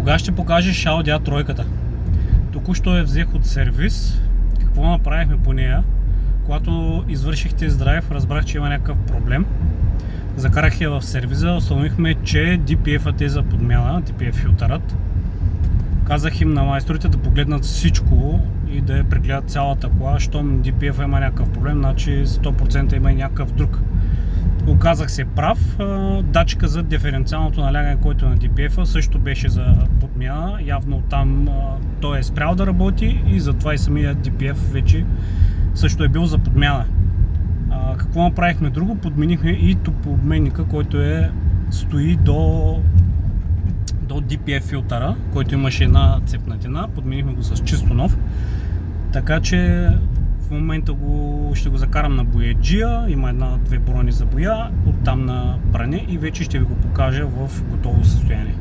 Кога ще покажеш Audi A3? Току-що я взех от сервис. Какво направихме по нея? Когато извърших тест драйв, разбрах, че има някакъв проблем. Закарах я в сервиза, установихме, че DPF-ът е за подмяна, DPF филтърът. Казах им на майсторите да погледнат всичко и да я прегледат цялата кола. Щом DPF има някакъв проблем, значи 100% има и някакъв друг. Оказах се прав. Датчика за диференциалното налягане, който е на DPF-а, също беше за подмяна. Явно там той е спрял да работи и затова и самия DPF вече също е бил за подмяна. Какво направихме друго? Подменихме и топлообменника, който стои до DPF филтъра, който имаше една цепнатина. Подменихме го с чисто нов. Така че в момента ще го закарам на бояджия. Има една-две брони за боя, оттам на пране и вече ще ви го покажа в готово състояние.